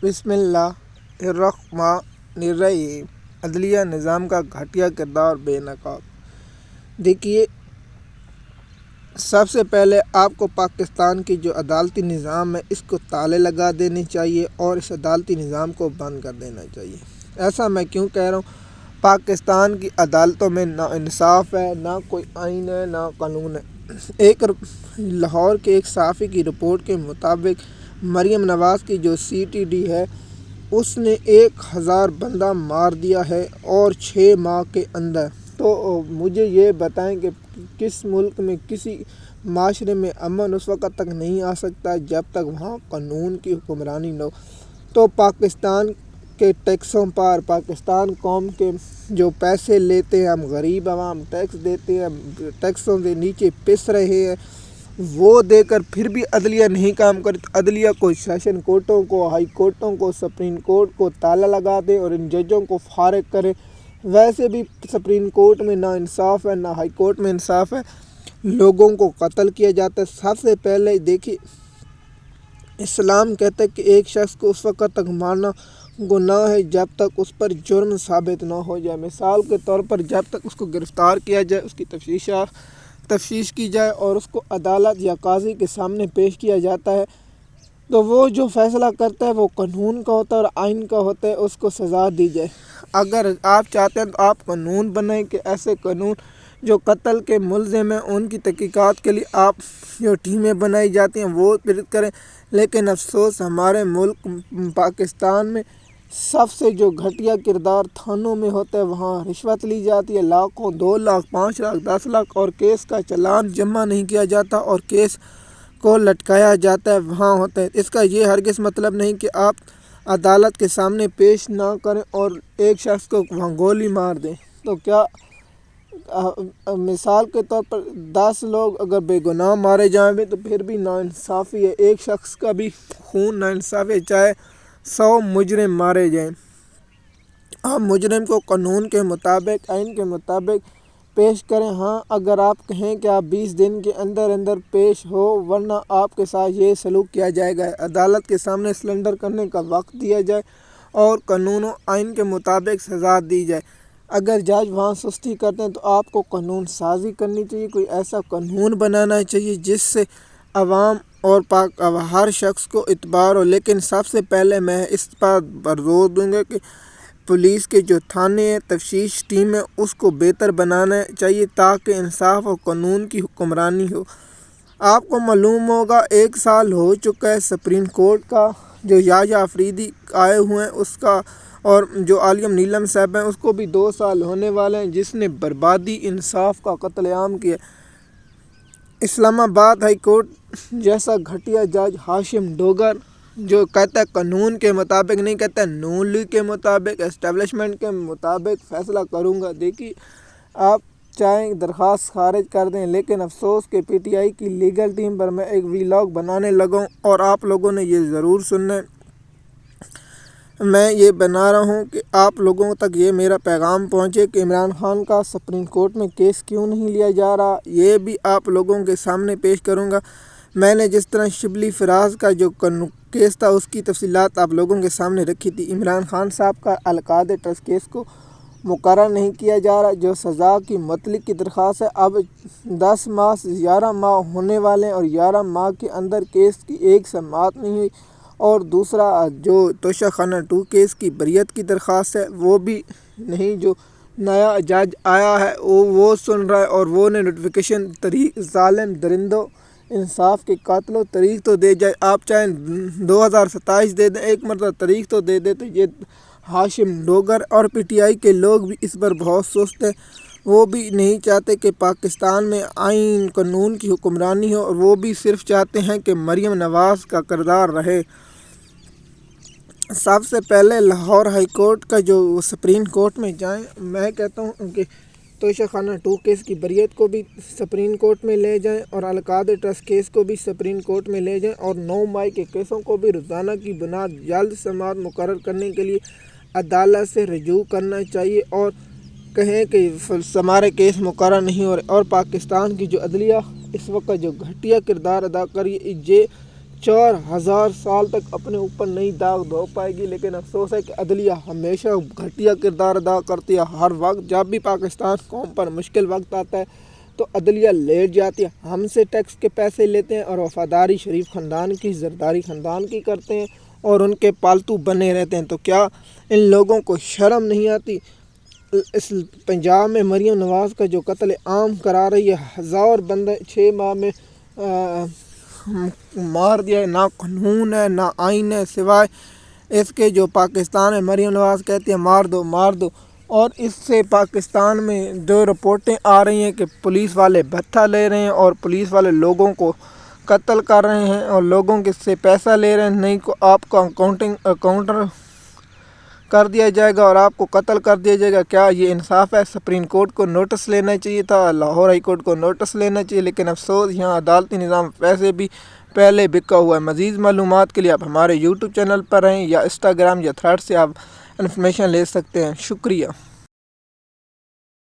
بسم اللہ الرحمن الرحیم۔ عدلیہ نظام کا گھٹیا کردار بے نقاب۔ دیکھیے، سب سے پہلے آپ کو پاکستان کی جو عدالتی نظام ہے اس کو تالے لگا دینے چاہیے اور اس عدالتی نظام کو بند کر دینا چاہیے۔ ایسا میں کیوں کہہ رہا ہوں؟ پاکستان کی عدالتوں میں نہ انصاف ہے، نہ کوئی آئین ہے، نہ قانون ہے۔ لاہور کے ایک صحافی کی رپورٹ کے مطابق مریم نواز کی جو CTD ہے اس نے 1000 بندہ مار دیا ہے اور 6 ماہ کے اندر۔ تو مجھے یہ بتائیں کہ کس ملک میں، کسی معاشرے میں امن اس وقت تک نہیں آ سکتا جب تک وہاں قانون کی حکمرانی نہ ہو۔ تو پاکستان کے ٹیکسوں پر، پاکستان قوم کے جو پیسے لیتے ہیں، ہم غریب عوام ٹیکس دیتے ہیں، ٹیکسوں سے نیچے پس رہے ہیں، وہ دے کر پھر بھی عدلیہ نہیں کام کرتی۔ عدلیہ کو، سیشن کورٹوں کو، ہائی کورٹوں کو، سپریم کورٹ کو تالا لگا دے اور ان ججوں کو فارغ کرے۔ ویسے بھی سپریم کورٹ میں نہ انصاف ہے، نہ ہائی کورٹ میں انصاف ہے، لوگوں کو قتل کیا جاتا ہے۔ سب سے پہلے دیکھیے، اسلام کہتا ہے کہ ایک شخص کو اس وقت تک مارنا گناہ ہے جب تک اس پر جرم ثابت نہ ہو جائے۔ مثال کے طور پر جب تک اس کو گرفتار کیا جائے، اس کی تفتیش کی جائے اور اس کو عدالت یا قاضی کے سامنے پیش کیا جاتا ہے، تو وہ جو فیصلہ کرتا ہے وہ قانون کا ہوتا ہے اور آئین کا ہوتا ہے، اس کو سزا دی جائے۔ اگر آپ چاہتے ہیں تو آپ قانون بنائیں کہ ایسے قانون جو قتل کے ملزم ہیں ان کی تحقیقات کے لیے آپ جو ٹیمیں بنائی جاتی ہیں وہ کریں۔ لیکن افسوس، ہمارے ملک پاکستان میں سب سے جو گھٹیا کردار تھانوں میں ہوتا ہے، وہاں رشوت لی جاتی ہے، لاکھوں، 2 لاکھ، 5 لاکھ، 10 لاکھ، اور کیس کا چلان جمع نہیں کیا جاتا اور کیس کو لٹکایا جاتا ہے، وہاں ہوتا ہے۔ اس کا یہ ہرگز مطلب نہیں کہ آپ عدالت کے سامنے پیش نہ کریں اور ایک شخص کو وہاں گولی مار دیں۔ تو کیا مثال کے طور پر 10 لوگ اگر بے گناہ مارے جائیں بھی تو پھر بھی ناانصافی ہے۔ ایک شخص کا بھی خون ناانصافی ہے، چاہے 100 مجرم مارے جائیں۔ آپ مجرم کو قانون کے مطابق، آئین کے مطابق پیش کریں۔ ہاں، اگر آپ کہیں کہ آپ 20 دن کے اندر اندر پیش ہو ورنہ آپ کے ساتھ یہ سلوک کیا جائے گا، عدالت کے سامنے سلنڈر کرنے کا وقت دیا جائے اور قانون و آئین کے مطابق سزا دی جائے۔ اگر جج وہاں سستی کرتے ہیں تو آپ کو قانون سازی کرنی چاہیے، کوئی ایسا قانون بنانا چاہیے جس سے عوام اور ہر شخص کو اعتبار ہو۔ لیکن سب سے پہلے میں اس پر زور دوں گا کہ پولیس کے جو تھانے ہیں، تفتیش ٹیم ہے، اس کو بہتر بنانا چاہیے تاکہ انصاف اور قانون کی حکمرانی ہو۔ آپ کو معلوم ہوگا 1 سال ہو چکا ہے سپریم کورٹ کا، جو یحییٰ آفریدی آئے ہوئے ہیں اس کا، اور جو عالم نیلم صاحب ہیں اس کو بھی 2 سال ہونے والے ہیں، جس نے بربادی، انصاف کا قتل عام کیا۔ اسلام آباد ہائی کورٹ جیسا گھٹیا جج ہاشم ڈوگر، جو کہتا ہے قانون کے مطابق نہیں، کہتا ہے نون لیگ کے مطابق، اسٹیبلشمنٹ کے مطابق فیصلہ کروں گا۔ دیکھیے، آپ چاہیں درخواست خارج کر دیں، لیکن افسوس کہ PTI کی لیگل ٹیم پر میں ایک ولاگ بنانے لگا ہوں اور آپ لوگوں نے یہ ضرور سننا ہے۔ میں یہ بنا رہا ہوں کہ آپ لوگوں تک یہ میرا پیغام پہنچے کہ عمران خان کا سپریم کورٹ میں کیس کیوں نہیں لیا جا رہا، یہ بھی آپ لوگوں کے سامنے پیش کروں گا۔ میں نے جس طرح شبلی فراز کا جو کیس تھا اس کی تفصیلات آپ لوگوں کے سامنے رکھی تھی۔ عمران خان صاحب کا القاعدہ ٹرسٹ کیس کو مقرر نہیں کیا جا رہا، جو سزا کی مطلق کی درخواست ہے۔ اب 10 ماہ سے 11 ماہ ہونے والے ہیں اور 11 ماہ کے اندر کیس کی ایک سماعت نہیں ہوئی، اور دوسرا جو توشہ خانہ 2 کیس کی بریت کی درخواست ہے وہ بھی نہیں۔ جو نیا جج آیا ہے وہ سن رہا ہے اور وہ نے نوٹیفیکیشن ظالم درندوں، انصاف کے قاتلوں، تاریخ تو دے جائے۔ آپ چاہیں 2027 دے دیں، ایک مرتبہ تاریخ تو دے دے۔ تو یہ ہاشم ڈوگر اور PTI کے لوگ بھی اس پر بہت سست ہیں، وہ بھی نہیں چاہتے کہ پاکستان میں آئین، قانون کی حکمرانی ہو، اور وہ بھی صرف چاہتے ہیں کہ مریم نواز کا کردار رہے۔ سب سے پہلے لاہور ہائی کورٹ کا جو سپریم کورٹ میں جائیں، میں کہتا ہوں کہ توشہ خانہ 2 کیس کی بریت کو بھی سپریم کورٹ میں لے جائیں اور القاعدہ ٹرسٹ کیس کو بھی سپریم کورٹ میں لے جائیں، اور 9 مئی کے کیسوں کو بھی روزانہ کی بنیاد جلد سماعت مقرر کرنے کے لیے عدالت سے رجوع کرنا چاہیے، اور کہیں کہ ہمارے کیس مقرر نہیں ہو رہے۔ اور پاکستان کی جو عدلیہ اس وقت جو گھٹیا کردار ادا کر رہی ہے، یہ 4000 سال تک اپنے اوپر نہیں داغ دھو پائے گی، لیکن افسوس ہے کہ عدلیہ ہمیشہ گھٹیا کردار ادا کرتی ہے۔ ہر وقت جب بھی پاکستان قوم پر مشکل وقت آتا ہے تو عدلیہ لیٹ جاتی ہے، ہم سے ٹیکس کے پیسے لیتے ہیں اور وفاداری شریف خاندان کی، زرداری خاندان کی کرتے ہیں اور ان کے پالتو بنے رہتے ہیں۔ تو کیا ان لوگوں کو شرم نہیں آتی؟ اس پنجاب میں مریم نواز کا جو قتل عام کرا رہی ہے، 1000 بندے 6 ماہ میں مار دیا ہے، نہ قانون ہے نہ آئین ہے، سوائے اس کے جو پاکستان میں مریم نواز کہتی ہے مار دو مار دو۔ اور اس سے پاکستان میں جو رپورٹیں آ رہی ہیں کہ پولیس والے بھتہ لے رہے ہیں اور پولیس والے لوگوں کو قتل کر رہے ہیں اور لوگوں کے سے پیسہ لے رہے ہیں، نہیں کو آپ کو کاؤنٹر کر دیا جائے گا اور آپ کو قتل کر دیا جائے گا۔ کیا یہ انصاف ہے؟ سپریم کورٹ کو نوٹس لینا چاہیے تھا، لاہور ہائی کورٹ کو نوٹس لینا چاہیے، لیکن افسوس یہاں عدالتی نظام ویسے بھی پہلے بکا ہوا ہے۔ مزید معلومات کے لیے آپ ہمارے یوٹیوب چینل پر رہیں یا انسٹاگرام یا تھریڈ سے آپ انفارمیشن لے سکتے ہیں۔ شکریہ۔